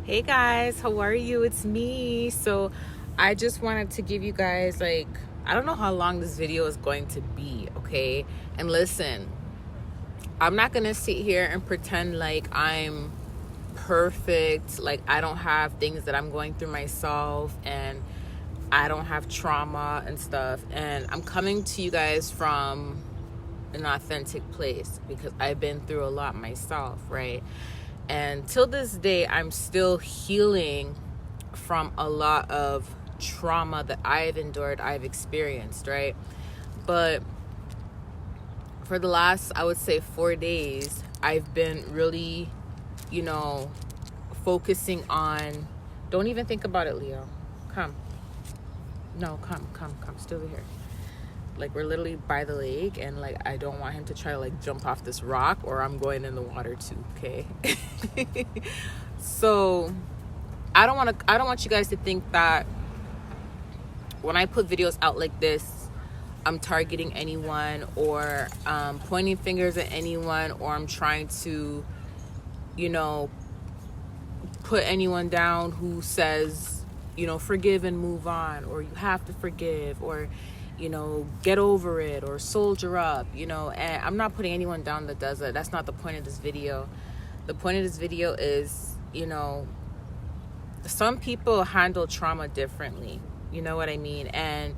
Hey guys, how are you? It's me. So I just wanted to give you guys I don't know how long this video is going to be, okay? And listen, I'm not going to sit here and pretend like I'm perfect, like I don't have things that I'm going through myself and I don't have trauma and stuff. And I'm coming to you guys from an authentic place because I've been through a lot myself, right? And till this day, I'm still healing from a lot of trauma that I've endured, I've experienced, right? But for the last, I would say 4 days, I've been really, focusing on, don't even think about it, Leo. Come. No, come, still here. Like, we're literally by the lake, and like I don't want him to try to jump off this rock, or I'm going in the water too, okay? So I don't want you guys to think that when I put videos out like this, I'm targeting anyone or pointing fingers at anyone, or I'm trying to put anyone down who says forgive and move on, or you have to forgive, or get over it, or soldier up, and I'm not putting anyone down that does it. That's not the point of this video. The point of this video is, some people handle trauma differently. You know what I mean? And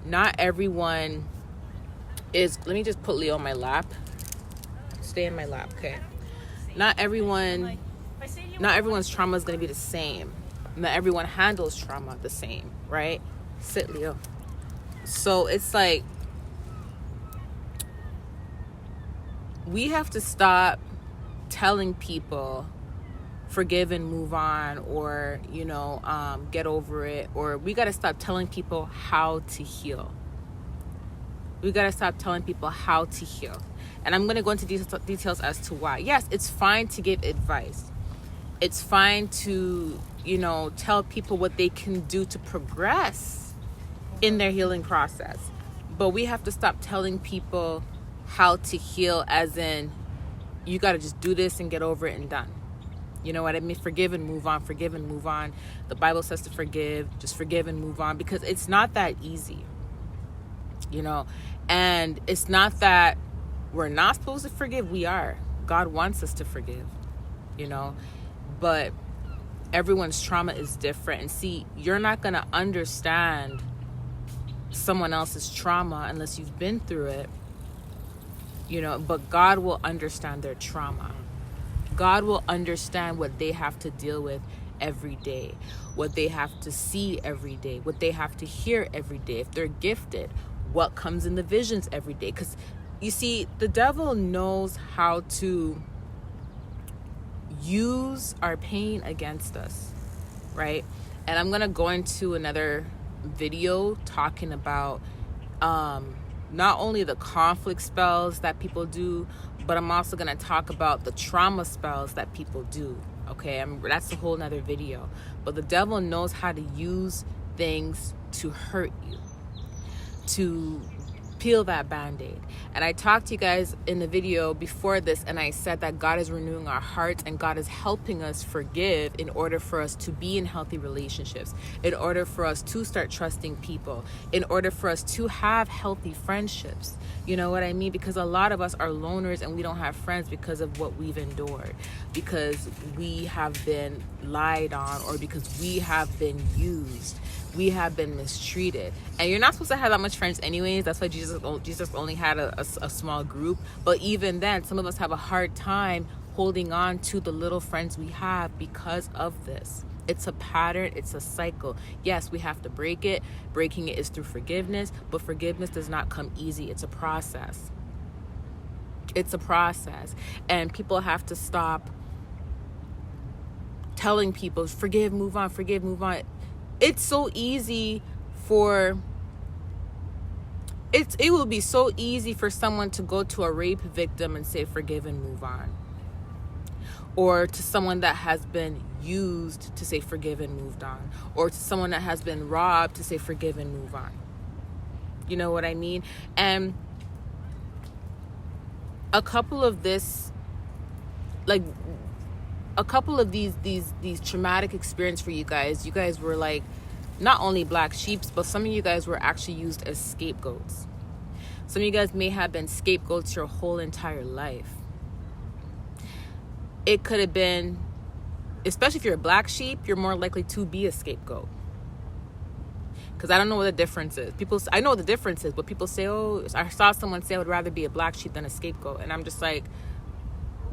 not everyone is, let me just put Leo on my lap. Stay in my lap, okay? Not everyone's trauma is going to be the same. Not everyone handles trauma the same, right? Sit, Leo. So it's like, we have to stop telling people forgive and move on, or get over it, or we got to stop telling people how to heal. We got to stop telling people how to heal. And I'm going to go into details as to why. Yes, it's fine to give advice. It's fine to tell people what they can do to progress in their healing process, but we have to stop telling people how to heal, as in you got to just do this and get over it and done. You know what I mean? Forgive and move on. Forgive and move on. The Bible says to forgive. Just forgive and move on, because it's not that easy. And it's not that we're not supposed to forgive. We are. God wants us to forgive. But everyone's trauma is different. And see, you're not going to understand someone else's trauma unless you've been through it, but God will understand their trauma. God will understand what they have to deal with every day, what they have to see every day, what they have to hear every day. If they're gifted, what comes in the visions every day. Because you see, the devil knows how to use our pain against us, right? And I'm going to go into another video talking about not only the conflict spells that people do, but I'm also going to talk about the trauma spells that people do, okay? That's a whole nother video. But the devil knows how to use things to hurt you, to peel that band-aid. And I talked to you guys in the video before this, and I said that God is renewing our hearts, and God is helping us forgive in order for us to be in healthy relationships, in order for us to start trusting people, in order for us to have healthy friendships. You know what I mean? Because a lot of us are loners and we don't have friends because of what we've endured, because we have been lied on, or because we have been used. We have been mistreated. And you're not supposed to have that much friends anyways. That's why Jesus only had a small group. But even then, some of us have a hard time holding on to the little friends we have because of this. It's a pattern. It's a cycle. Yes, we have to break it. Breaking it is through forgiveness. But forgiveness does not come easy. It's a process. It's a process. And people have to stop telling people, forgive, move on, forgive, move on. It's so easy it will be so easy for someone to go to a rape victim and say forgive and move on, or to someone that has been used to say forgive and moved on, or to someone that has been robbed to say forgive and move on. You know what I mean? And a couple of this, like, a couple of these traumatic experience for you guys were like not only black sheeps, but some of you guys were actually used as scapegoats. Some of you guys may have been scapegoats your whole entire life. It could have been, especially if you're a black sheep, you're more likely to be a scapegoat. Because I don't know what the difference is. I know what the difference is, but people say, oh, I saw someone say I would rather be a black sheep than a scapegoat. And I'm just like,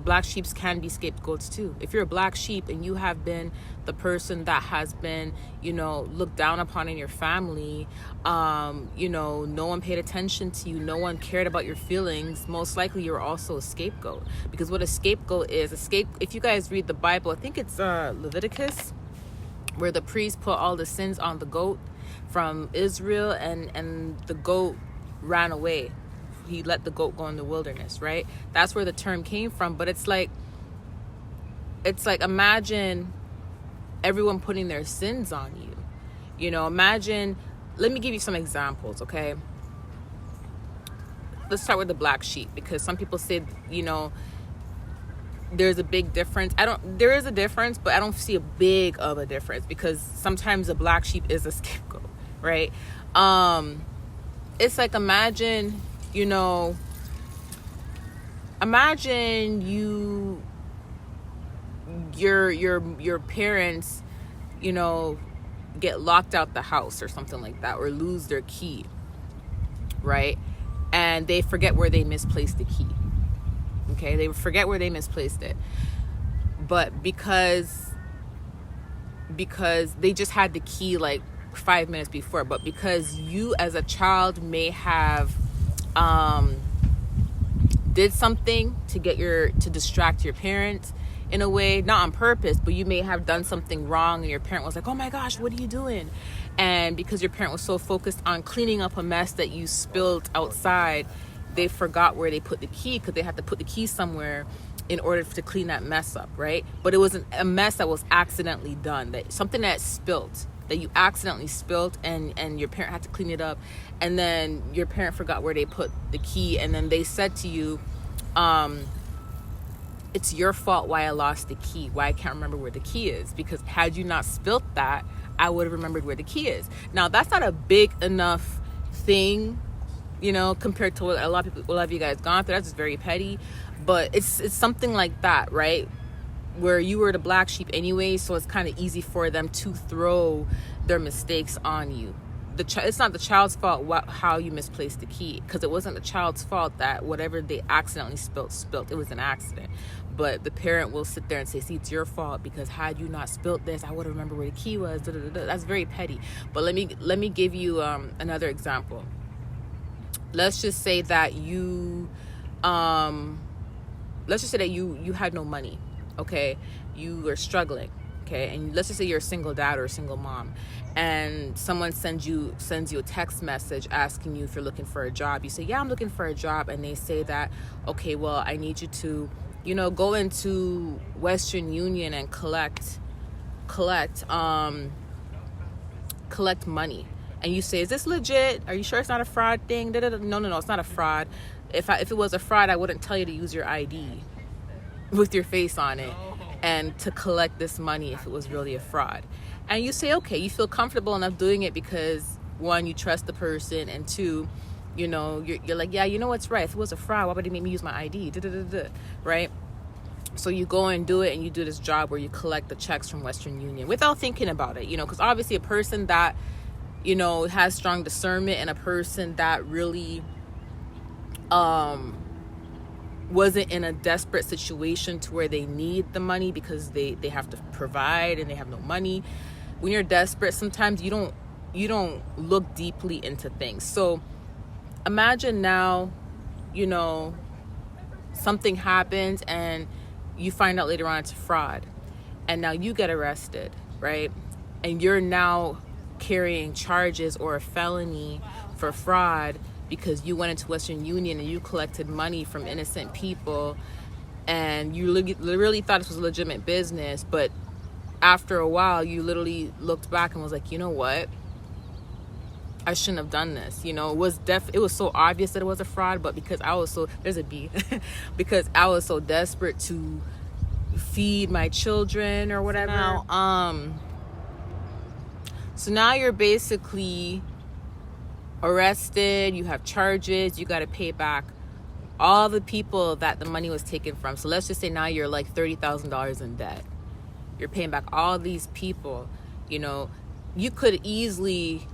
black sheeps can be scapegoats too. If you're a black sheep and you have been the person that has been, looked down upon in your family, no one paid attention to you, no one cared about your feelings, most likely you're also a scapegoat. Because what a scapegoat is, if you guys read the Bible, I think it's Leviticus, where the priest put all the sins on the goat from Israel, and the goat ran away. He let the goat go in the wilderness, right? That's where the term came from. But it's like imagine everyone putting their sins on you. Imagine, let me give you some examples, okay? Let's start with the black sheep, because some people say, there's a big difference. There is a difference, but I don't see a big of a difference, because sometimes a black sheep is a scapegoat, right? It's like, imagine your parents, get locked out the house or something like that, or lose their key, right? And they forget where they misplaced the key. Okay, they forget where they misplaced it, but because they just had the key like 5 minutes before, but because you as a child may have did something to distract your parents in a way, not on purpose, but you may have done something wrong and your parent was like, oh my gosh, what are you doing? And because your parent was so focused on cleaning up a mess that you spilled outside, they forgot where they put the key, because they had to put the key somewhere in order to clean that mess up, right? But it wasn't a mess that was accidentally done, something that spilt, that you accidentally spilt, and your parent had to clean it up, and then your parent forgot where they put the key, and then they said to you, it's your fault why I lost the key, why I can't remember where the key is, because had you not spilt that, I would have remembered where the key is. Now, that's not a big enough thing, compared to what a lot of you guys gone through. That's just very petty, but it's something like that, right? Where you were the black sheep anyway, so it's kind of easy for them to throw their mistakes on you. It's not the child's fault how you misplaced the key, because it wasn't the child's fault that whatever they accidentally spilt. It was an accident. But the parent will sit there and say, see, it's your fault, because had you not spilt this, I would have remembered where the key was. That's very petty. But let me give you another example. Let's just say that you had no money, okay? You were struggling, okay? And let's just say you're a single dad or a single mom, and someone sends you a text message asking you if you're looking for a job. You say, yeah, I'm looking for a job. And they say that, okay, well, I need you to, go into Western Union and collect money. And you say, is this legit? Are you sure it's not a fraud thing? No, it's not a fraud. If it was a fraud, I wouldn't tell you to use your ID with your face on it and to collect this money if it was really a fraud. And you say, okay, you feel comfortable enough doing it because, one, you trust the person, and two, you're like, yeah, what's right. If it was a fraud, why would he make me use my ID? Right? So you go and do it, and you do this job where you collect the checks from Western Union without thinking about it, because obviously a person that, has strong discernment, and a person that really wasn't in a desperate situation to where they need the money because they have to provide and they have no money. When you're desperate, sometimes you don't look deeply into things. So imagine now, something happens and you find out later on it's a fraud, and now you get arrested, right? And you're now carrying charges or a felony for fraud because you went into Western Union and you collected money from innocent people, and you literally thought this was a legitimate business. But after a while, you literally looked back and was like, you know what? I shouldn't have done this. It was so obvious that it was a fraud, but because I was so, there's a B, because I was so desperate to feed my children or whatever. So now you're basically arrested, you have charges, you got to pay back all the people that the money was taken from. So let's just say now you're like $30,000 in debt. You're paying back all these people. You know, you could easily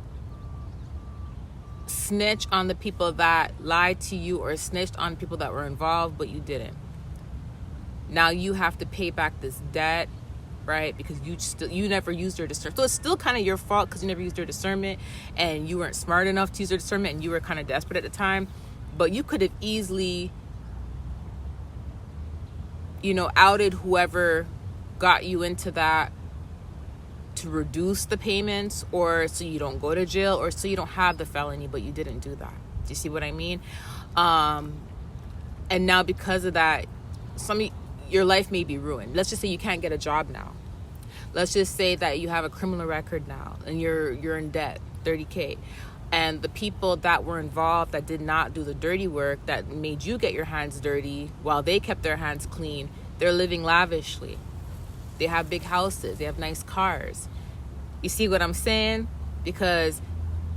snitch on the people that lied to you or snitched on people that were involved, but you didn't. Now you have to pay back this debt, right? Because you never used your discernment. So it's still kind of your fault because you never used your discernment and you weren't smart enough to use your discernment and you were kind of desperate at the time. But you could have easily, you know, outed whoever got you into that to reduce the payments, or so you don't go to jail, or so you don't have the felony, but you didn't do that. Do you see what I mean? And now because of that, your life may be ruined. Let's just say you can't get a job now. Let's just say that you have a criminal record now and you're in debt, $30K. And the people that were involved that did not do the dirty work, that made you get your hands dirty while they kept their hands clean, they're living lavishly. They have big houses. They have nice cars. You see what I'm saying? Because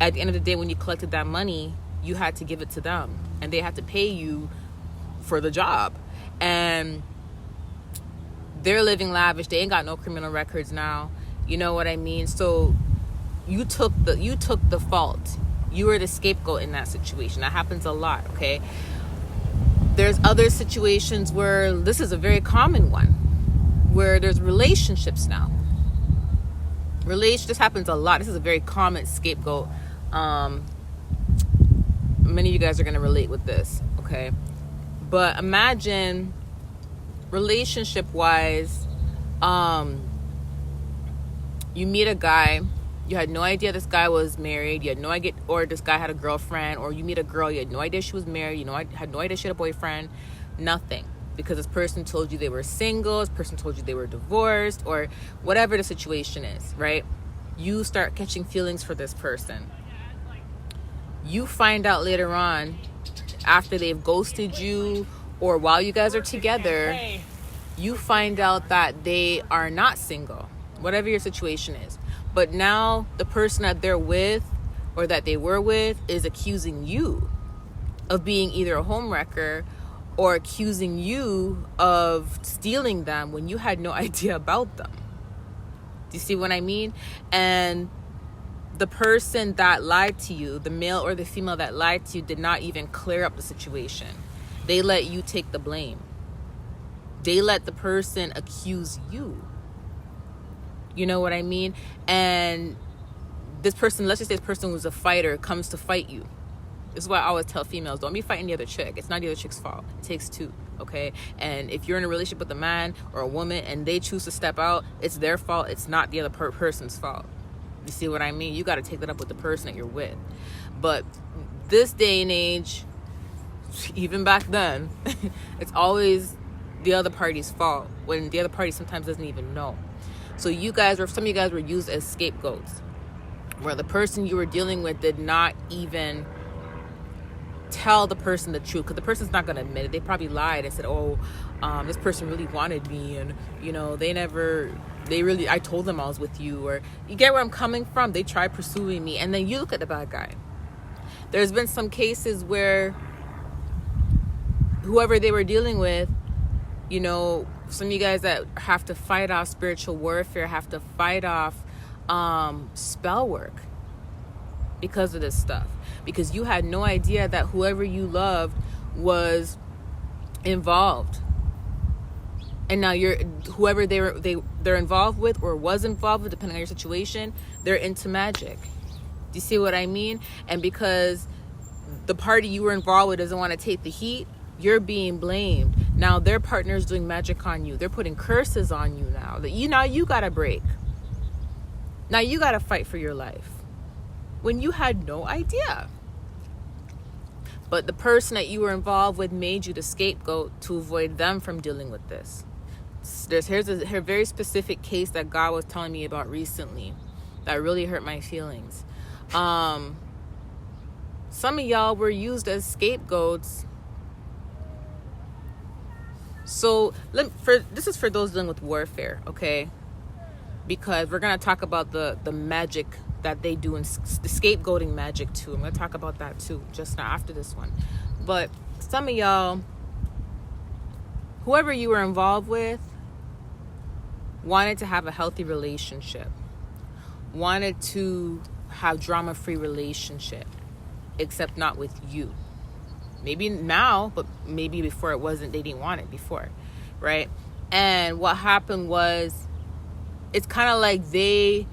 at the end of the day, when you collected that money, you had to give it to them. And they had to pay you for the job. And they're living lavish. They ain't got no criminal records now. You know what I mean? So you took the fault. You were the scapegoat in that situation. That happens a lot, okay? There's other situations where this is a very common one, where there's relationships now. This happens a lot. This is a very common scapegoat. Many of you guys are going to relate with this, okay? But imagine relationship-wise, you meet a guy. You had no idea this guy was married. You had no idea, or this guy had a girlfriend. Or you meet a girl, you had no idea she was married. You know, I had no idea she had a boyfriend. Nothing. Because this person told you they were single. This person told you they were divorced. Or whatever the situation is, right? You start catching feelings for this person. You find out later on, after they've ghosted you, or while you guys are together, you find out that they are not single. Whatever your situation is. But now the person that they're with or that they were with is accusing you of being either a homewrecker or accusing you of stealing them when you had no idea about them. Do you see what I mean? And the person that lied to you, the male or the female that lied to you, did not even clear up the situation. They let you take the blame. They let the person accuse you. You know what I mean? And this person, let's just say this person was a fighter, comes to fight you. This is why I always tell females, don't be fighting the other chick. It's not the other chick's fault. It takes two, okay? And if you're in a relationship with a man or a woman and they choose to step out, it's their fault. It's not the other person's fault. You see what I mean? You got to take that up with the person that you're with. But this day and age, even back then, it's always the other party's fault when the other party sometimes doesn't even know. So some of you guys were used as scapegoats, where the person you were dealing with did not even tell the person the truth, because the person's not going to admit it. They probably lied and said, this person really wanted me, and you know, I told them I was with you, or you get where I'm coming from. They tried pursuing me, and then you look at the bad guy. There's been some cases where whoever they were dealing with, you know, some of you guys that have to fight off spiritual warfare, have to fight off spell work because of this stuff. Because you had no idea that whoever you loved was involved. And now whoever they're involved with or was involved with, depending on your situation, they're into magic. Do you see what I mean? And because the party you were involved with doesn't want to take the heat, you're being blamed. Now their partner's doing magic on you. They're putting curses on you now. That you gotta break. Now you gotta fight for your life. When you had no idea. But the person that you were involved with made you the scapegoat to avoid them from dealing with this. Here's a very specific case that God was telling me about recently that really hurt my feelings. Some of y'all were used as scapegoats So this is for those dealing with warfare, okay? Because we're gonna talk about the magic that they do in the scapegoating magic too. I'm gonna talk about that too just now after this one. But some of y'all, whoever you were involved with, wanted to have a healthy relationship, wanted to have drama-free relationship, except not with you. Maybe now, but maybe before it wasn't, they didn't want it before, right? And what happened was, it's kind of like they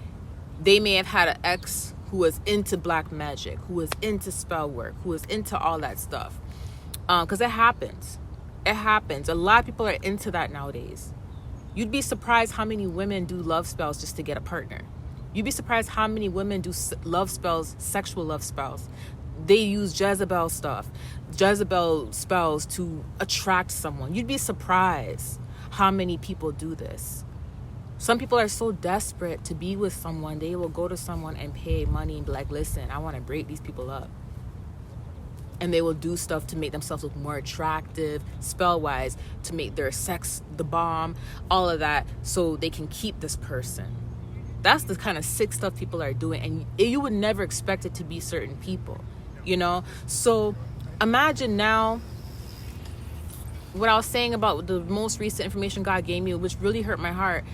may have had an ex who was into black magic, who was into spell work, who was into all that stuff. Because it happens. It happens. A lot of people are into that nowadays. You'd be surprised how many women do love spells just to get a partner. You'd be surprised how many women do love spells, sexual love spells. They use Jezebel spells to attract someone. You'd be surprised how many people do this. Some people are so desperate to be with someone, they will go to someone and pay money and be like, listen, I want to break these people up. And they will do stuff to make themselves look more attractive, spell-wise, to make their sex the bomb, all of that, so they can keep this person. That's the kind of sick stuff people are doing, and you would never expect it to be certain people, you know? So imagine now what I was saying about the most recent information God gave me, which really hurt my heart.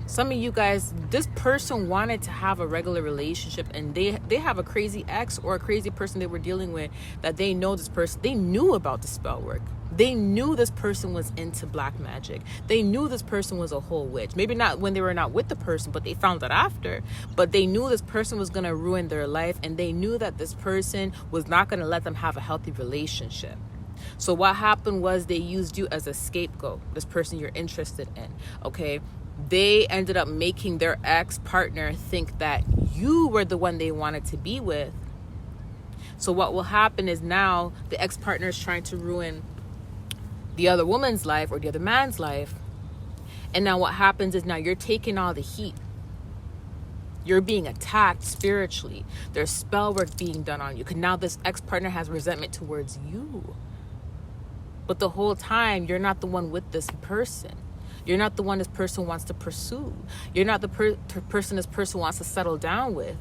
Some of you guys, this person wanted to have a regular relationship, and they have a crazy ex or a crazy person they were dealing with that they know this person. They knew about the spell work. They knew this person was into black magic. They knew this person was a whole witch. Maybe not when they were not with the person, but they found out after. But they knew this person was going to ruin their life, and they knew that this person was not going to let them have a healthy relationship. So what happened was they used you as a scapegoat, this person you're interested in, okay? They ended up making their ex-partner think that you were the one they wanted to be with. So what will happen is now the ex-partner is trying to ruin the other woman's life or the other man's life. And now what happens is now you're taking all the heat. You're being attacked spiritually. There's spell work being done on you. Because now this ex-partner has resentment towards you. But the whole time, you're not the one with this person. You're not the one this person wants to pursue. You're not the person this person wants to settle down with.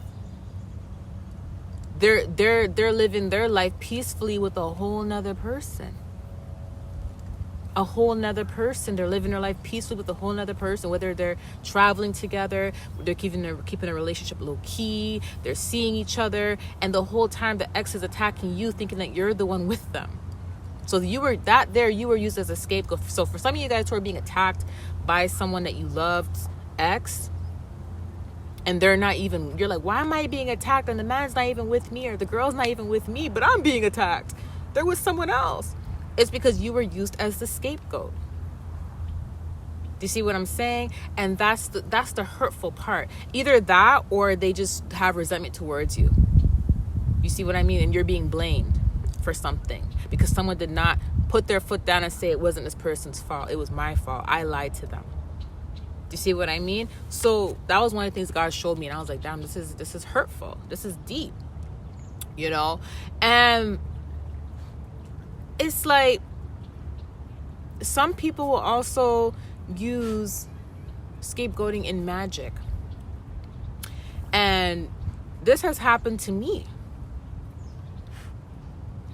They're living their life peacefully with a whole nother person. A whole nother person. They're living their life peacefully with a whole nother person. Whether they're traveling together, they're keeping a relationship low key, they're seeing each other, and the whole time the ex is attacking you, thinking that you're the one with them. So you were used as a scapegoat. So for some of you guys who are being attacked by someone that you loved, ex, and they're not even, you're like, why am I being attacked? And the man's not even with me, or the girl's not even with me, but I'm being attacked. They're with someone else. It's because you were used as the scapegoat. Do you see what I'm saying? And that's the hurtful part. Either that, or they just have resentment towards you. You see what I mean? And you're being blamed for something because someone did not put their foot down and say it wasn't this person's fault. It was my fault. I lied to them. Do you see what I mean? So that was one of the things God showed me, and I was like, damn, this is hurtful. This is deep, you know? And it's like some people will also use scapegoating in magic. And this has happened to me.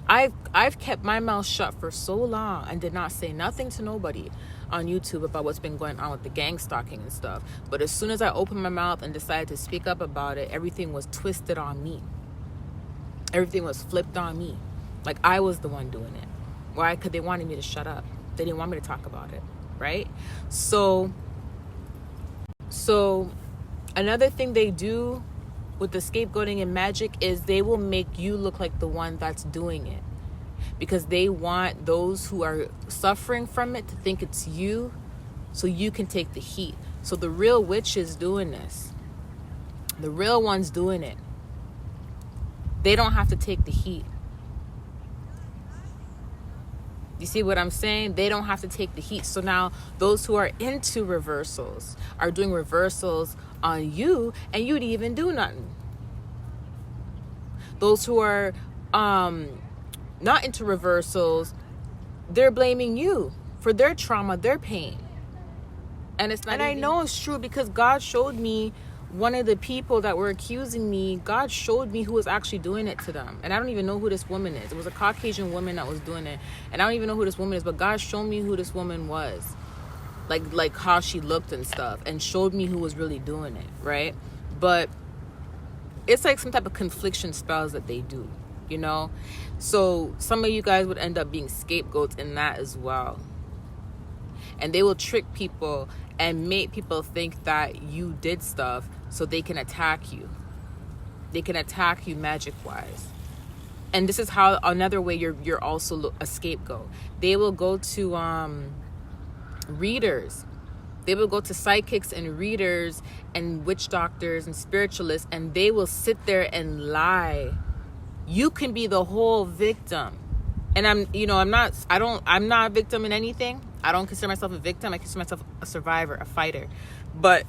I've kept my mouth shut for so long and did not say nothing to nobody on YouTube about what's been going on with the gang stalking and stuff. But as soon as I opened my mouth and decided to speak up about it, everything was twisted on me. Everything was flipped on me. Like I was the one doing it. Why? Because they wanted me to shut up. They didn't want me to talk about it, right? So another thing they do with the scapegoating in magic is they will make you look like the one that's doing it, because they want those who are suffering from it to think it's you, so you can take the heat. So the real witch is doing this. The real one's doing it. They don't have to take the heat. You see what I'm saying? They don't have to take the heat. So now those who are into reversals are doing reversals on you, and you didn't even do nothing. Those who are not into reversals they're blaming you for their trauma, their pain. And it's not. And I know it's true because God showed me one of the people that were accusing me. God showed me who was actually doing it to them. And I don't even know who this woman is. It was a Caucasian woman that was doing it. And I don't even know who this woman is, but God showed me who this woman was. Like how she looked and stuff. And showed me who was really doing it, right? But it's like some type of confliction spells that they do, you know? So some of you guys would end up being scapegoats in that as well. And they will trick people and make people think that you did stuff so they can attack you. They can attack you magic-wise. And this is how another way you're also a scapegoat. They will go to readers. They will go to psychics and readers and witch doctors and spiritualists, and they will sit there and lie. You can be the whole victim. And I'm not a victim in anything. I don't consider myself a victim. I consider myself a survivor, a fighter. But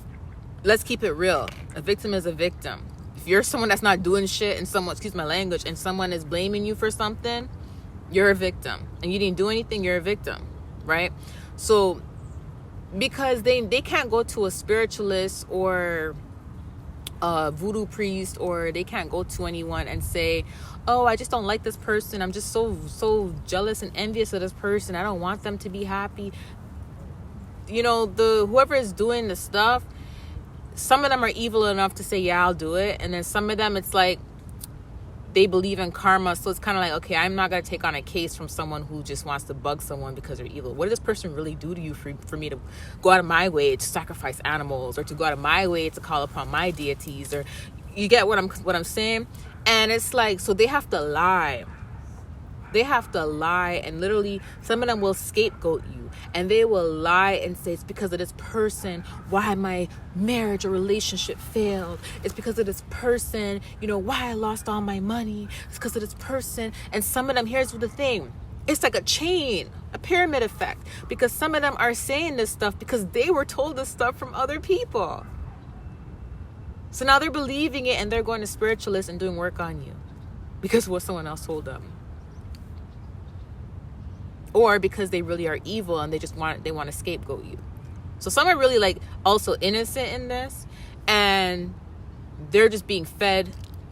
let's keep it real. A victim is a victim. If you're someone that's not doing shit and someone, excuse my language, and someone is blaming you for something, you're a victim. And you didn't do anything, you're a victim, right? So because they can't go to a spiritualist or a voodoo priest, or they can't go to anyone and say, oh, I just don't like this person. I'm just so jealous and envious of this person. I don't want them to be happy. You know, whoever is doing the stuff, some of them are evil enough to say, yeah, I'll do it. And then some of them, it's like they believe in karma. So it's kind of like, okay, I'm not going to take on a case from someone who just wants to bug someone because they're evil. What did this person really do to you for me to go out of my way to sacrifice animals, or to go out of my way to call upon my deities? Or you get what I'm saying? And it's like, so they have to lie. They have to lie, and literally some of them will scapegoat you, and they will lie and say it's because of this person why my marriage or relationship failed. It's because of this person, why I lost all my money. It's because of this person. And some of them, here's the thing, it's like a chain, a pyramid effect, because some of them are saying this stuff because they were told this stuff from other people. So now they're believing it, and they're going to spiritualists and doing work on you because of what someone else told them. Or because they really are evil and they want to scapegoat you. So some are really like also innocent in this, and they're just being fed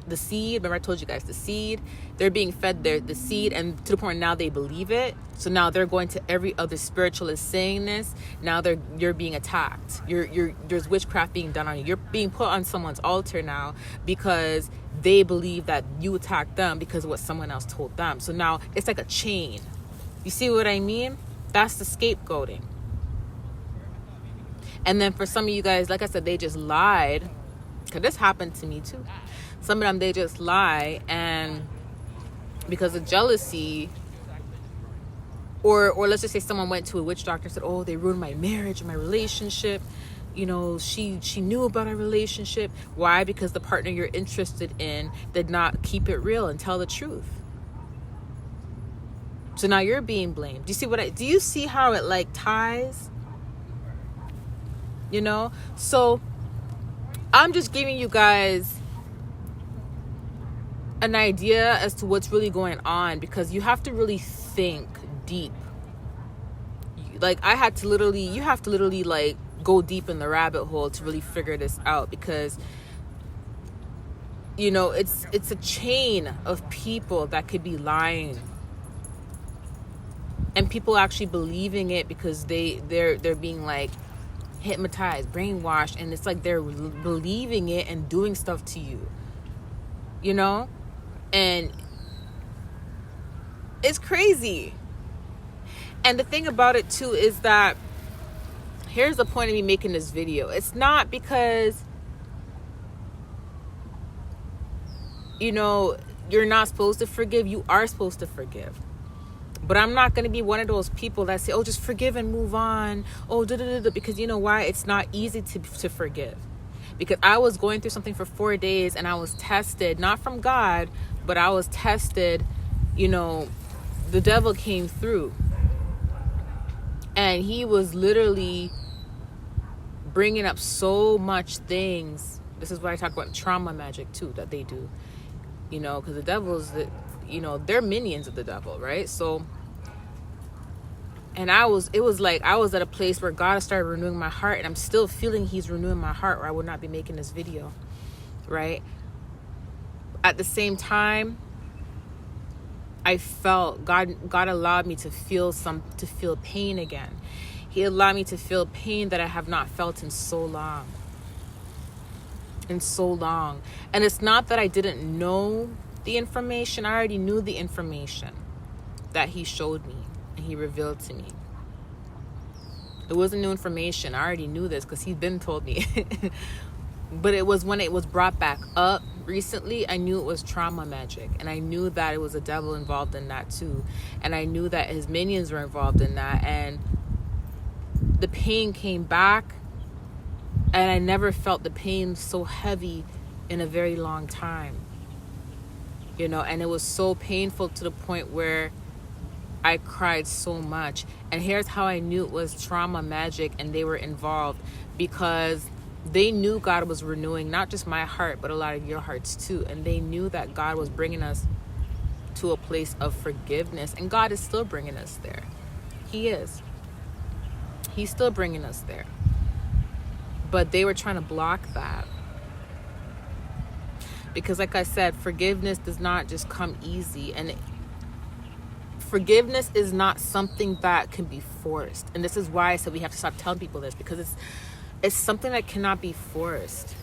the seed. Remember I told you guys the seed. They're being fed the seed, and to the point now they believe it. So now they're going to every other spiritualist saying this. Now you're being attacked. There's witchcraft being done on you. You're being put on someone's altar now because they believe that you attacked them because of what someone else told them. So now it's like a chain. You see what I mean? That's the scapegoating. And then for some of you guys, like I said, they just lied. Because this happened to me too. Some of them, they just lie, and because of jealousy, or let's just say someone went to a witch doctor and said, oh, they ruined my marriage, my relationship. She knew about our relationship. Why? Because the partner you're interested in did not keep it real and tell the truth. So now you're being blamed. Do you see how it like ties? So I'm just giving you guys an idea as to what's really going on, because you have to really think deep. Like you have to literally like go deep in the rabbit hole to really figure this out, because it's a chain of people that could be lying. And people actually believing it because they're being like hypnotized, brainwashed, and it's like they're believing it and doing stuff to you. And it's crazy. And the thing about it too is that here's the point of me making this video. It's not because you're not supposed to forgive. You are supposed to forgive. But I'm not going to be one of those people that say, oh, just forgive and move on. Oh, because you know why? It's not easy to forgive. Because I was going through something for 4 days, and I was tested, not from God, but I was tested. The devil came through. And he was literally bringing up so much things. This is why I talk about trauma magic too, that they do. Because the devil's, they're minions of the devil, right? So And it was like I was at a place where God started renewing my heart, and I'm still feeling he's renewing my heart, or I would not be making this video, right? At the same time, I felt God allowed me to feel pain again. He allowed me to feel pain that I have not felt in so long. And it's not that I didn't know the information. I already knew the information that he showed me and he revealed to me. It wasn't new information. I already knew this because he'd been told me. But it was when it was brought back up recently, I knew it was trauma magic. And I knew that it was a devil involved in that too. And I knew that his minions were involved in that. And the pain came back. And I never felt the pain so heavy in a very long time. You know, and it was so painful to the point where I cried so much. And here's how I knew it was trauma magic and they were involved, because they knew God was renewing not just my heart, but a lot of your hearts too. And they knew that God was bringing us to a place of forgiveness. And God is still bringing us there. He is. He's still bringing us there. But they were trying to block that. Because like I said, forgiveness does not just come easy. And forgiveness is not something that can be forced. And this is why I said we have to stop telling people this, because it's something that cannot be forced.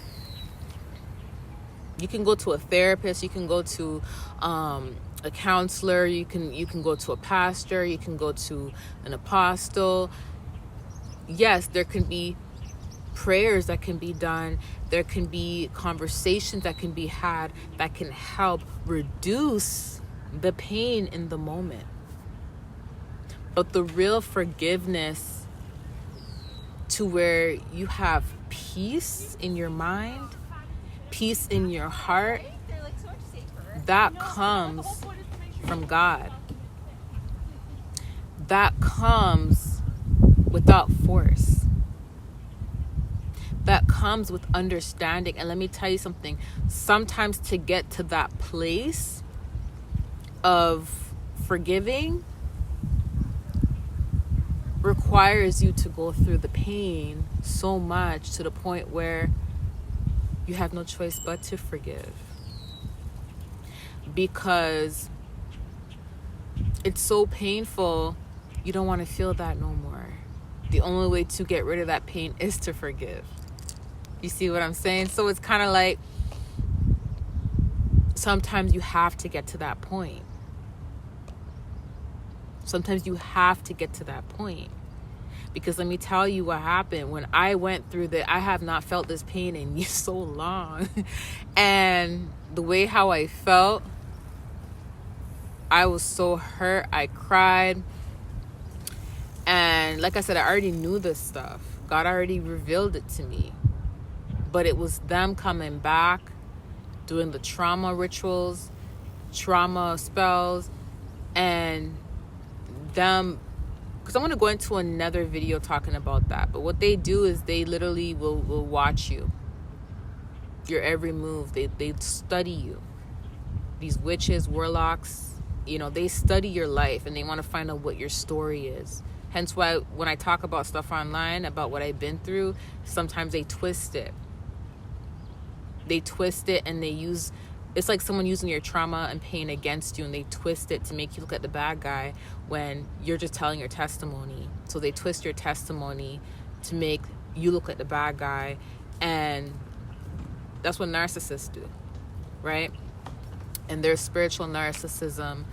You can go to a therapist, you can go to a counselor, you can go to a pastor, you can go to an apostle. Yes, there can be prayers that can be done, there can be conversations that can be had that can help reduce the pain in the moment. But the real forgiveness to where you have peace in your mind, peace in your heart, that comes from God. That comes without force. That comes with understanding. And let me tell you something. Sometimes to get to that place of forgiving requires you to go through the pain so much to the point where you have no choice but to forgive. Because it's so painful, you don't want to feel that no more. The only way to get rid of that pain is to forgive. You see what I'm saying? So it's kind of like sometimes you have to get to that point. Sometimes you have to get to that point. Because let me tell you what happened. When I went through that, I have not felt this pain in so long. And the way how I felt, I was so hurt. I cried. And like I said, I already knew this stuff. God already revealed it to me. But it was them coming back, doing the trauma rituals, trauma spells, and them, because I'm going to go into another video talking about that. But what they do is they literally will watch you, your every move. They study you. These witches, warlocks, you know, they study your life and they want to find out what your story is. Hence why when I talk about stuff online, about what I've been through, sometimes they twist it. They twist it and they use, it's like someone using your trauma and pain against you, and they twist it to make you look at the bad guy when you're just telling your testimony. So they twist your testimony to make you look like the bad guy. And that's what narcissists do, right? And there's spiritual narcissism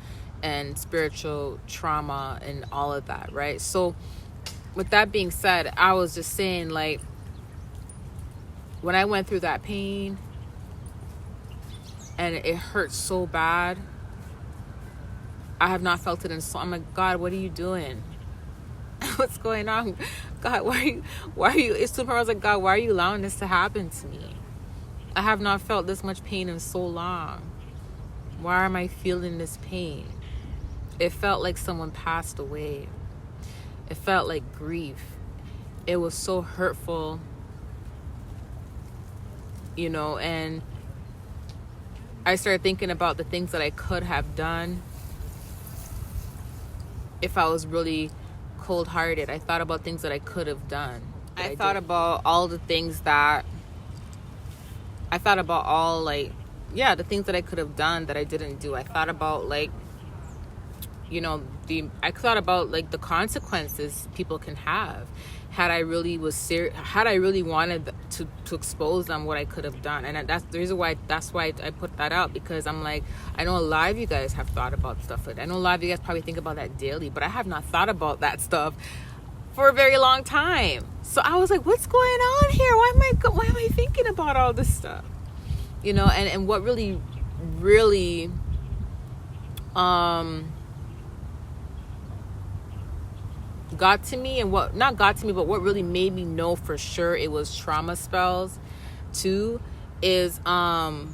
and spiritual trauma and all of that, right? So with that being said, I was just saying, like, when I went through that pain and it hurt so bad, I have not felt it in so, I'm like, God, what are you doing? What's going on? God, why are you, it's super, I was like, God, why are you allowing this to happen to me? I have not felt this much pain in so long. Why am I feeling this pain? It felt like someone passed away. It felt like grief. It was so hurtful, you know, and I started thinking about the things that I could have done if I was really cold-hearted. I thought about things that I could have done. I thought about all the things that I thought about all like, yeah, the things that I could have done that I didn't do. I thought about like, you know, I thought about like the consequences people can have had I really wanted to expose them, what I could have done. And that's the reason why, that's why I put that out, because I'm like, I know a lot of you guys have thought about stuff like that. I know a lot of you guys probably think about that daily, but I have not thought about that stuff for a very long time. So I was like, what's going on here? Why am I thinking about all this stuff? You know, and what really got to me, and what not got to me, but what really made me know for sure it was trauma spells too, is when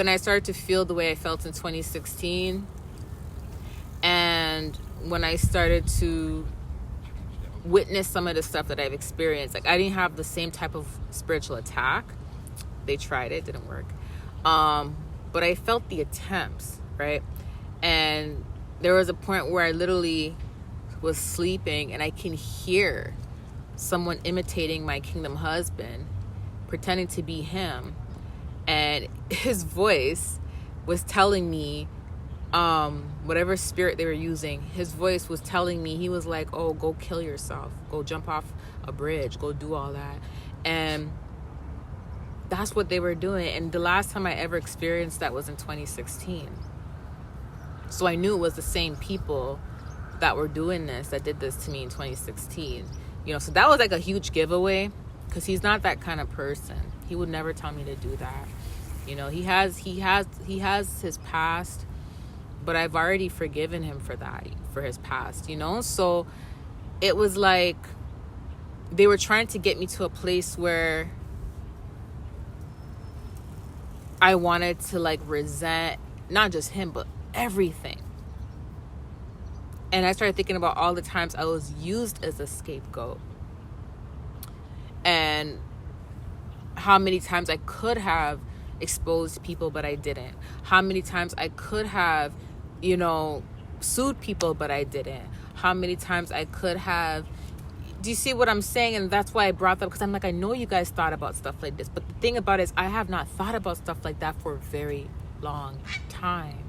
I started to feel the way I felt in 2016, and when I started to witness some of the stuff that I've experienced. Like, I didn't have the same type of spiritual attack. They tried it, didn't work. But I felt the attempts, right? And there was a point where I literally was sleeping and I can hear someone imitating my kingdom husband, pretending to be him. And his voice was telling me, whatever spirit they were using, his voice was telling me, he was like, oh, go kill yourself, go jump off a bridge, go do all that. And that's what they were doing. And the last time I ever experienced that was in 2016. So I knew it was the same people that were doing this, that did this to me in 2016. You know, so that was like a huge giveaway, because he's not that kind of person. He would never tell me to do that. You know, he has his past, but I've already forgiven him for that, for his past, you know? So it was like they were trying to get me to a place where I wanted to like resent not just him, but everything. And I started thinking about all the times I was used as a scapegoat, and how many times I could have exposed people, but I didn't. How many times I could have, you know, sued people, but I didn't. How many times I could have, do you see what I'm saying? And that's why I brought that up, because I'm like, I know you guys thought about stuff like this, but the thing about it is I have not thought about stuff like that for a very long time.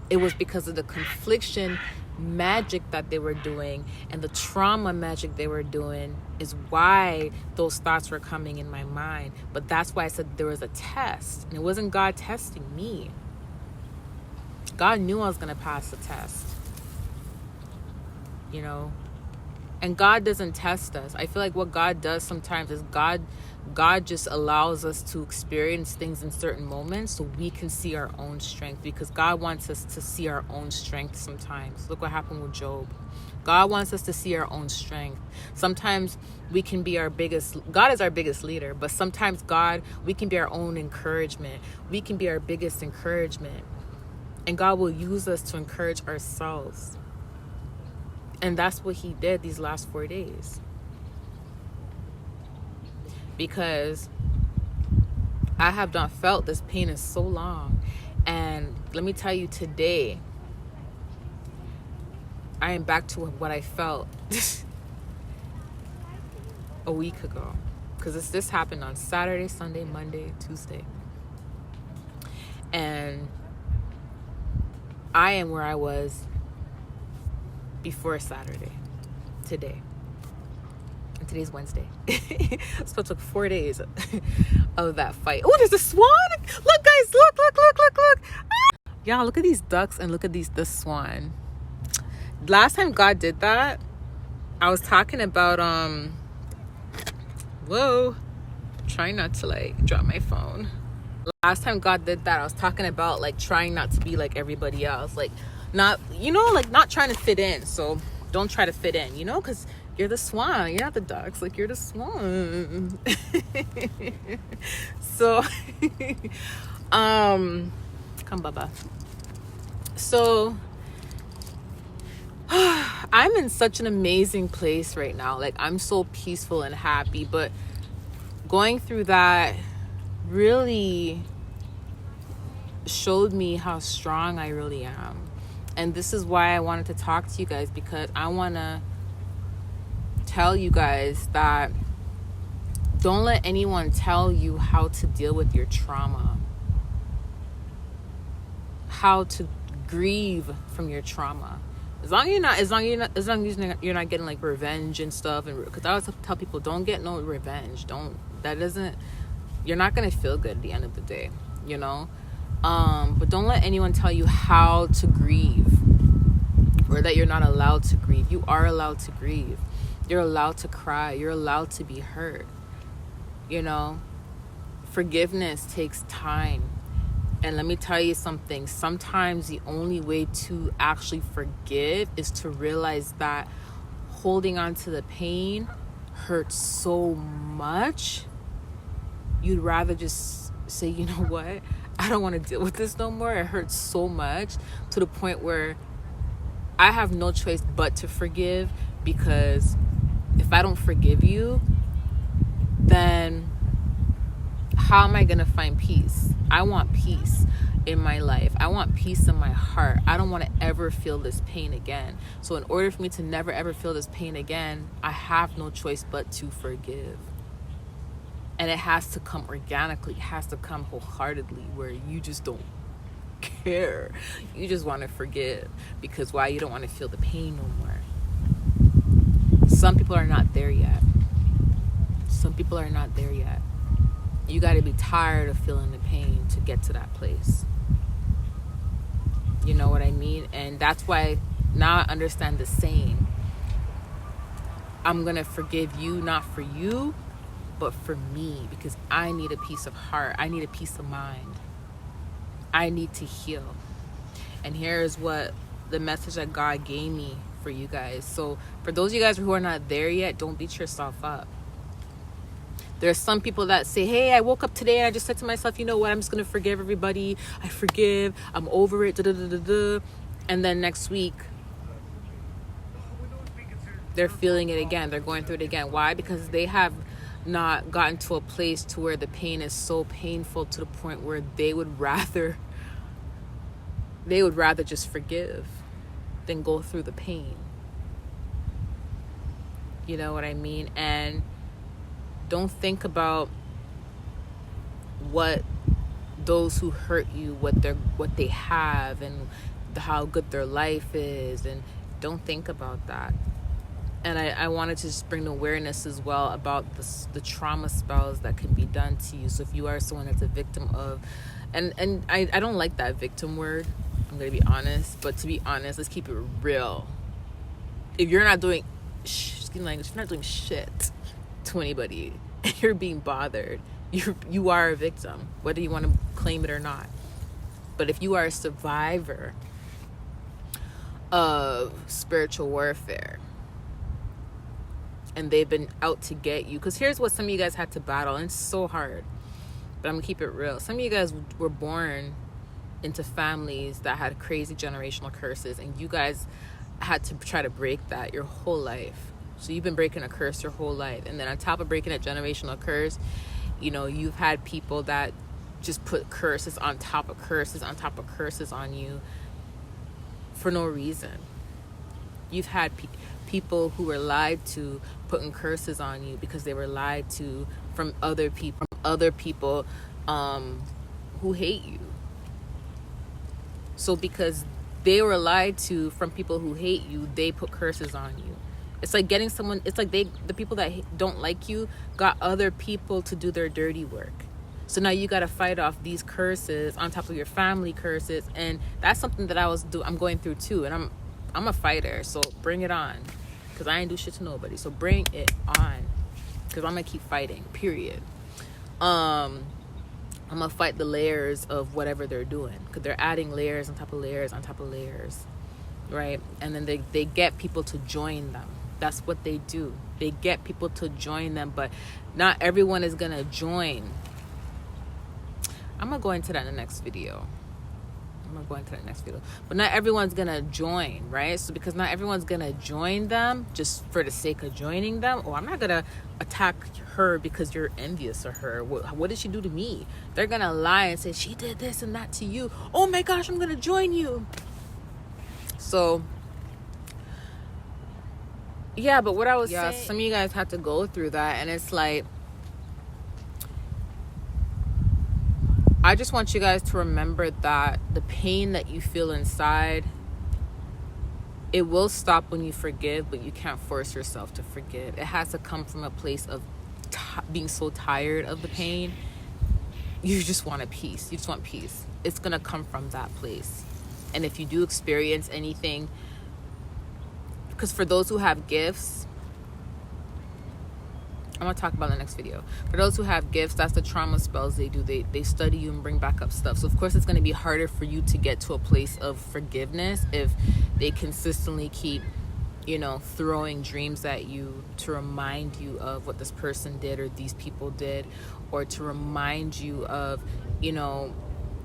It was because of the confliction magic that they were doing and the trauma magic they were doing is why those thoughts were coming in my mind. But that's why I said there was a test, and it wasn't God testing me. God knew I was going to pass the test, you know. And God doesn't test us. I feel like what God does sometimes is God just allows us to experience things in certain moments so we can see our own strength, because God wants us to see our own strength sometimes. Look what happened with Job. God wants us to see our own strength. Sometimes we can be God is our biggest leader, but sometimes we can be our own encouragement. We can be our biggest encouragement. And God will use us to encourage ourselves. And that's what he did these last 4 days. Because I have not felt this pain in so long. And let me tell you, today, I am back to what I felt a week ago. Because this happened on Saturday, Sunday, Monday, Tuesday. And I am where I was before Saturday, today. And today's Wednesday. So it took 4 days of that fight. Oh, there's a swan. Look, guys, look. Ah! Y'all, look at these ducks and look at the swan. Last time God did that, I was talking about, trying not to like drop my phone. Last time God did that, I was talking about like trying not to be like everybody else. Like, not, you know, like not trying to fit in. So don't try to fit in, you know, because you're the swan, you're not the ducks, like you're the swan. So come Baba. So I'm in such an amazing place right now. Like, I'm so peaceful and happy, but going through that really showed me how strong I really am. And this is why I wanted to talk to you guys, because I want to tell you guys that don't let anyone tell you how to deal with your trauma, how to grieve from your trauma. As long as you're not getting like revenge and stuff. And because I always tell people, don't get no revenge. You're not gonna feel good at the end of the day, you know. But don't let anyone tell you how to grieve, or that you're not allowed to grieve. You are allowed to grieve. You're allowed to cry. You're allowed to be hurt. You know, forgiveness takes time. And let me tell you something. Sometimes the only way to actually forgive is to realize that holding on to the pain hurts so much. You'd rather just say, you know what? I don't want to deal with this no more. It hurts so much, to the point where I have no choice but to forgive, because if I don't forgive you, then how am I going to find peace? I want peace in my life. I want peace in my heart. I don't want to ever feel this pain again. So in order for me to never ever feel this pain again, I have no choice but to forgive. And it has to come organically. It has to come wholeheartedly, where you just don't care. You just want to forgive. Because why? You don't want to feel the pain no more. Some people are not there yet. Some people are not there yet. You got to be tired of feeling the pain to get to that place. You know what I mean? And that's why now I understand the saying, I'm going to forgive you, not for you, but for me, because I need a peace of heart. I need a peace of mind. I need to heal. And here's what the message that God gave me for you guys. So for those of you guys who are not there yet, don't beat yourself up. There's some people that say, hey, I woke up today and I just said to myself, you know what, I'm just going to forgive everybody. I forgive. I'm over it. And then next week, they're feeling it again. They're going through it again. Why? Because they have not gotten to a place to where the pain is so painful to the point where they would rather just forgive than go through the pain. You know what I mean? And don't think about what those who hurt you, what they have, and how good their life is, and don't think about that. And I wanted to just bring awareness as well about the trauma spells that can be done to you. So if you are someone that's a victim of, and I don't like that victim word, I'm gonna be honest, but to be honest, let's keep it real. If you're not doing if you're not doing shit to anybody, and you're being bothered, you are a victim, whether you want to claim it or not. But if you are a survivor of spiritual warfare, and they've been out to get you, because here's what some of you guys had to battle, and it's so hard, but I'm gonna keep it real. Some of you guys were born into families that had crazy generational curses, and you guys had to try to break that your whole life. So you've been breaking a curse your whole life, and then on top of breaking a generational curse, you know, you've had people that just put curses on top of curses on top of curses on you for no reason. You've had people who were lied to putting curses on you because they were lied to from other people who hate you. So because they were lied to from people who hate you, they put curses on you. It's like getting someone, it's like the people that don't like you got other people to do their dirty work. So now you got to fight off these curses on top of your family curses. And that's something that I'm going through too. And I'm a fighter, so bring it on. Because I ain't do shit to nobody. So bring it on. Because I'm going to keep fighting, period. I'm going to fight the layers of whatever they're doing. Because they're adding layers on top of layers on top of layers. Right? And then they get people to join them. That's what they do. They get people to join them. But not everyone is going to join. I'm going to go into that in the next video. But not everyone's going to join, right? So because not everyone's going to join them just for the sake of joining them. Oh, I'm not going to attack her because you're envious of her. What did she do to me? They're going to lie and say, she did this and that to you. Oh my gosh, I'm going to join you. So yeah, but what I was saying, some of you guys had to go through that, and it's like, I just want you guys to remember that the pain that you feel inside, it will stop when you forgive, but you can't force yourself to forgive. It has to come from a place of being so tired of the pain. You just want a peace. You just want peace. It's going to come from that place. And if you do experience anything, because for those who have gifts, I'm going to talk about in the next video. For those who have gifts, that's the trauma spells they do. They study you and bring back up stuff. So, of course, it's going to be harder for you to get to a place of forgiveness if they consistently keep, you know, throwing dreams at you to remind you of what this person did or these people did, or to remind you of, you know,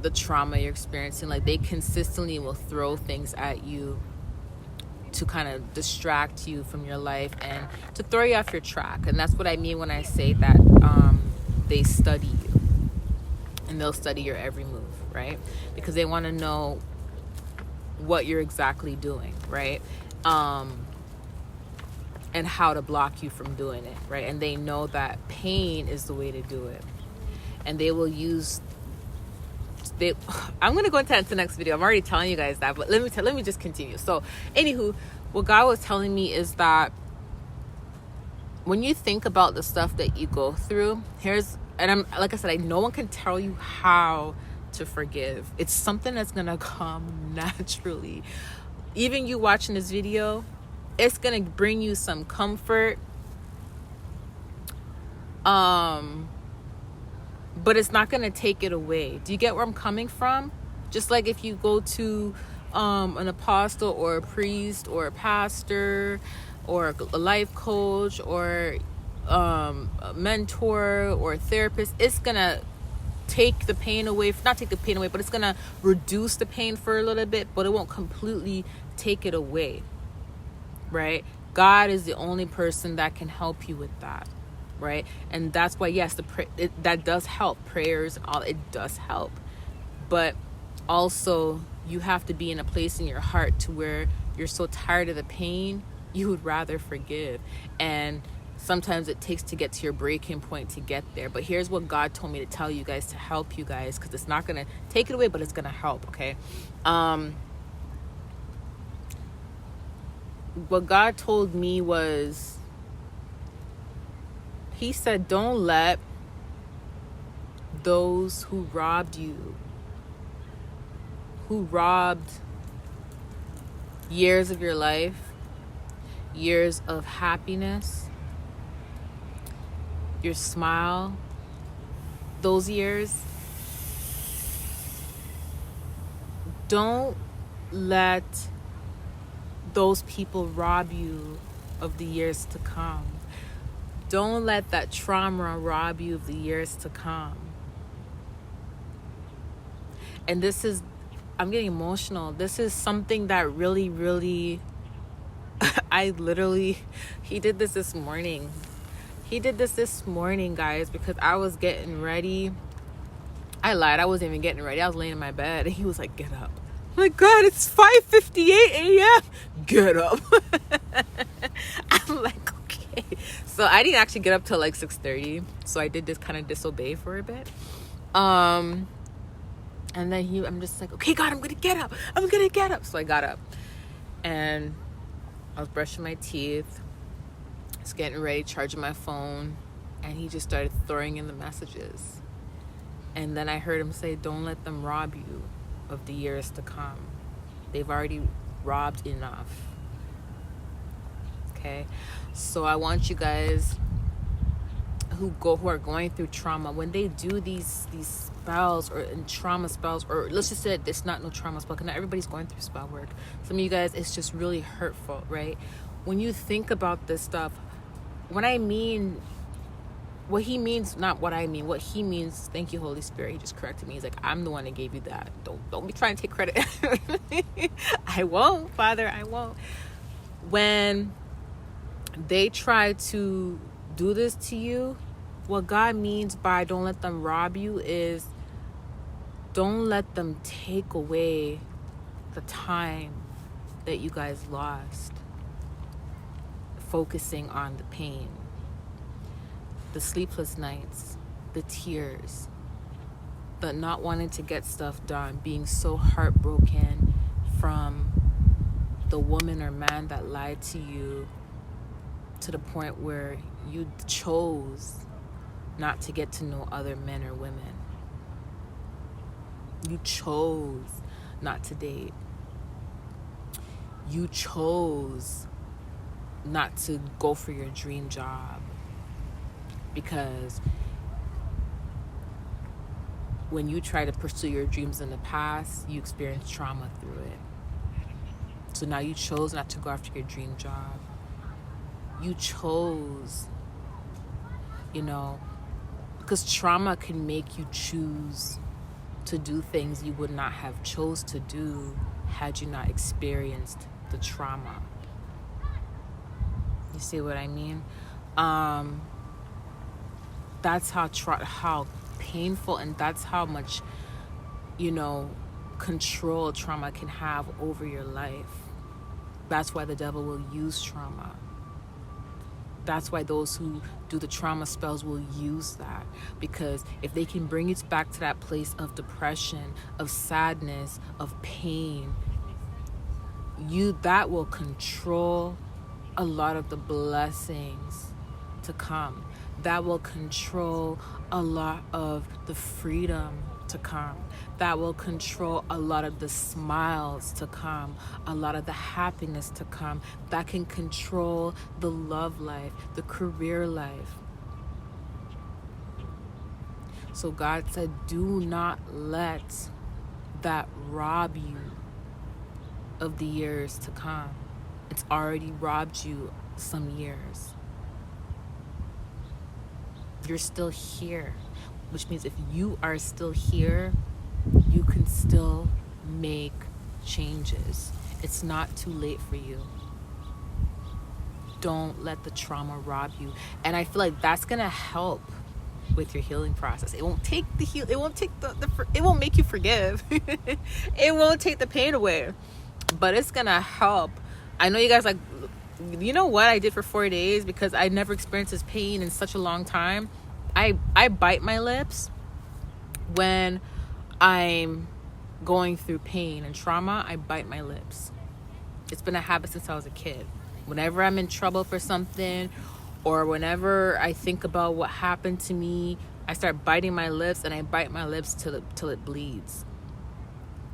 the trauma you're experiencing. Like, they consistently will throw things at you to kind of distract you from your life and to throw you off your track. And that's what I mean when I say that they study you, and they'll study your every move, right? Because they want to know what you're exactly doing, right? And how to block you from doing it, right? And they know that pain is the way to do it. And they will use I'm going to go into the next video. I'm already telling you guys that, but let me just continue. So, anywho, what God was telling me is that when you think about the stuff that you go through, like I said, no one can tell you how to forgive. It's something that's going to come naturally. Even you watching this video, it's going to bring you some comfort. But it's not going to take it away. Do you get where I'm coming from? Just like if you go to an apostle or a priest or a pastor or a life coach or a mentor or a therapist, it's going to take the pain away. Not take the pain away, but it's going to reduce the pain for a little bit, but it won't completely take it away, right? God is the only person that can help you with that. Right? And that's why, yes, that does help. Prayers and all, it does help. But also, you have to be in a place in your heart to where you're so tired of the pain, you would rather forgive. And sometimes it takes to get to your breaking point to get there. But here's what God told me to tell you guys to help you guys, because it's not going to take it away, but it's going to help, okay? What God told me was, He said, don't let those who robbed you, who robbed years of your life, years of happiness, your smile, those years, don't let those people rob you of the years to come. Don't let that trauma rob you of the years to come. And this is, I'm getting emotional. This is something that really, really, he did this morning. He did this morning, guys, because I was getting ready. I lied. I wasn't even getting ready. I was laying in my bed, and he was like, get up. I'm like, God, it's 5:58 a.m. Get up. I'm like, okay. So I didn't actually get up till like 6:30. So I did this kind of disobey for a bit. And then I'm just like, okay, God, I'm gonna get up. I'm gonna get up. So I got up, and I was brushing my teeth, just getting ready, charging my phone, and he just started throwing in the messages. And then I heard him say, don't let them rob you of the years to come. They've already robbed enough. Okay, so I want you guys who are going through trauma, when they do these spells or trauma spells, or let's just say it's not no trauma spell, because not everybody's going through spell work. Some of you guys, it's just really hurtful, right? When you think about this stuff, what he means, what he means, thank you, Holy Spirit. He just corrected me. He's like, I'm the one that gave you that. Don't be trying to take credit. I won't, Father, I won't. When they try to do this to you, what God means by don't let them rob you is don't let them take away the time that you guys lost focusing on the pain, the sleepless nights, the tears, the not wanting to get stuff done, being so heartbroken from the woman or man that lied to you, to the point where you chose not to get to know other men or women. You chose not to date. You chose not to go for your dream job because when you try to pursue your dreams in the past, you experienced trauma through it. So now you chose not to go after your dream job. You chose, because trauma can make you choose to do things you would not have chose to do had you not experienced the trauma. You see what I mean? That's how painful, and that's how much, control trauma can have over your life. That's why the devil will use trauma. That's why those who do the trauma spells will use that. Because if they can bring you back to that place of depression, of sadness, of pain, that will control a lot of the blessings to come. That will control a lot of the freedom to come. That will control a lot of the smiles to come, a lot of the happiness to come. That can control the love life, the career life. So God said, do not let that rob you of the years to come. It's already robbed you some years. You're still here, which means if you are still here, you can still make changes. It's not too late for you. Don't let the trauma rob you. And I feel like that's gonna help with your healing process. It won't take it won't make you forgive. It won't take the pain away, but it's gonna help. I know you guys like, you know what I did for 4 days, because I never experienced this pain in such a long time. I bite my lips when I'm going through pain and trauma. I bite my lips. It's been a habit since I was a kid. Whenever I'm in trouble for something, or whenever I think about what happened to me, I start biting my lips, and I bite my lips till it bleeds.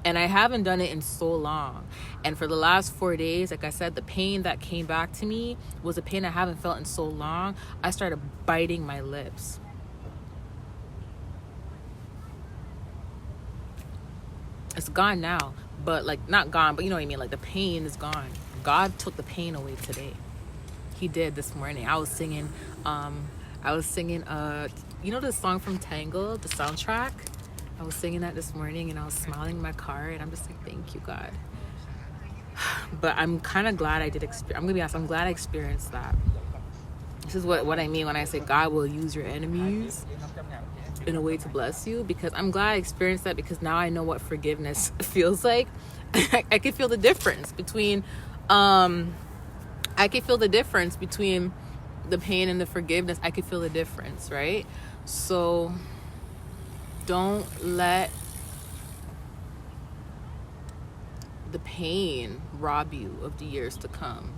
And I haven't done it in so long. And for the last 4 days, like I said, the pain that came back to me was a pain I haven't felt in so long. I started biting my lips. It's gone now, but like not gone, but you know what I mean? Like the pain is gone. God took the pain away today. He did this morning. I was singing, you know the song from Tangled, the soundtrack? I was singing that this morning, and I was smiling in my car, and I'm just like, thank you, God. But I'm kind of glad I did I'm gonna be honest, I'm glad I experienced that. This is what I mean when I say God will use your enemies in a way to bless you, because I'm glad I experienced that, because now I know what forgiveness feels like. I can feel the difference between the pain and the forgiveness. I could feel the difference, right? So don't let the pain rob you of the years to come.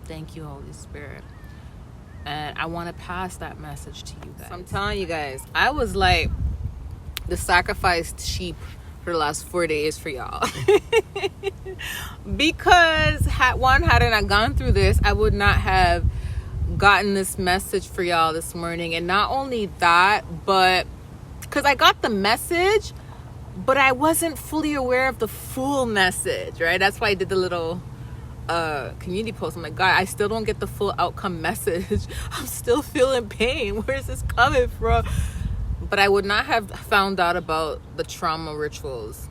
Thank you, Holy Spirit. And I want to pass that message to you guys. So I'm telling you guys, I was like the sacrificed sheep for the last 4 days for y'all. Because had I not gone through this, I would not have gotten this message for y'all this morning. And not only that, but because I got the message, but I wasn't fully aware of the full message, right? That's why I did the little community post. I'm like, God, I still don't get the full outcome message. I'm still feeling pain. Where's this coming from? But I would not have found out about the trauma rituals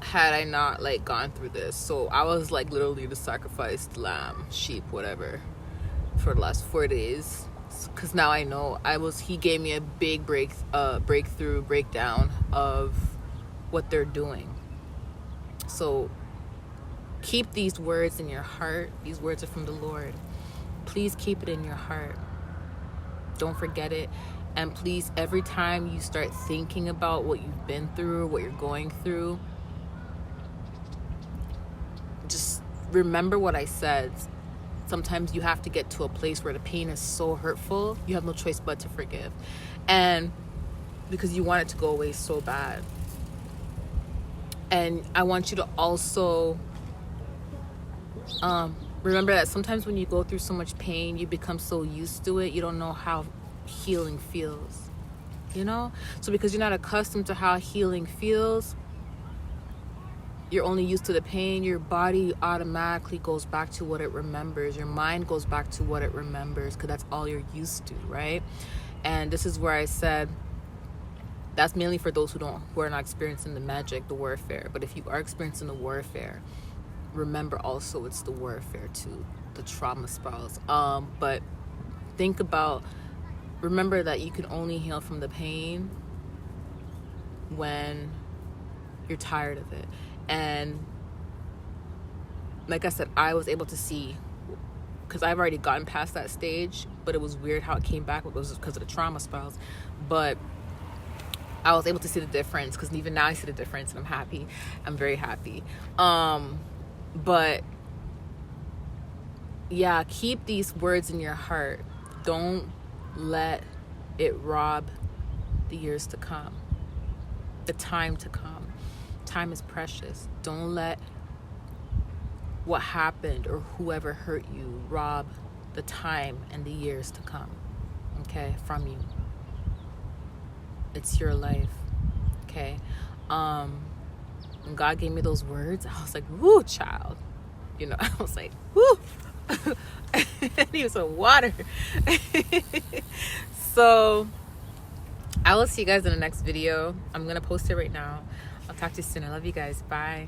had I not like gone through this. So I was like literally the sacrificed lamb, sheep, whatever, for the last 4 days. Because now I know he gave me a big breakdown of what they're doing. So keep these words in your heart. These words are from the Lord. Please keep it in your heart. Don't forget it. And please, every time you start thinking about what you've been through, what you're going through, just remember what I said. Sometimes you have to get to a place where the pain is so hurtful, you have no choice but to forgive. And because you want it to go away so bad. And I want you to also remember that sometimes when you go through so much pain, you become so used to it, you don't know how healing feels, you know? So because you're not accustomed to how healing feels, you're only used to the pain, your body automatically goes back to what it remembers. Your mind goes back to what it remembers because that's all you're used to, right? And this is where I said, that's mainly for those who are not experiencing the magic, the warfare. But if you are experiencing the warfare, remember also it's the warfare too, the trauma spirals. But remember that you can only heal from the pain when you're tired of it. And like I said, I was able to see, because I've already gotten past that stage, but it was weird how it came back. It was because of the trauma spirals. But I was able to see the difference, because even now I see the difference, and I'm happy. I'm very happy. But yeah, keep these words in your heart. Don't let it rob the years to come, the time to come. Time is precious. Don't let what happened or whoever hurt you rob the time and the years to come, okay, from you. It's your life, okay? When God gave me those words, I was like, woo, child. You know, I was like, woo. I need some water. So I will see you guys in the next video. I'm going to post it right now. I'll talk to you soon. I love you guys. Bye.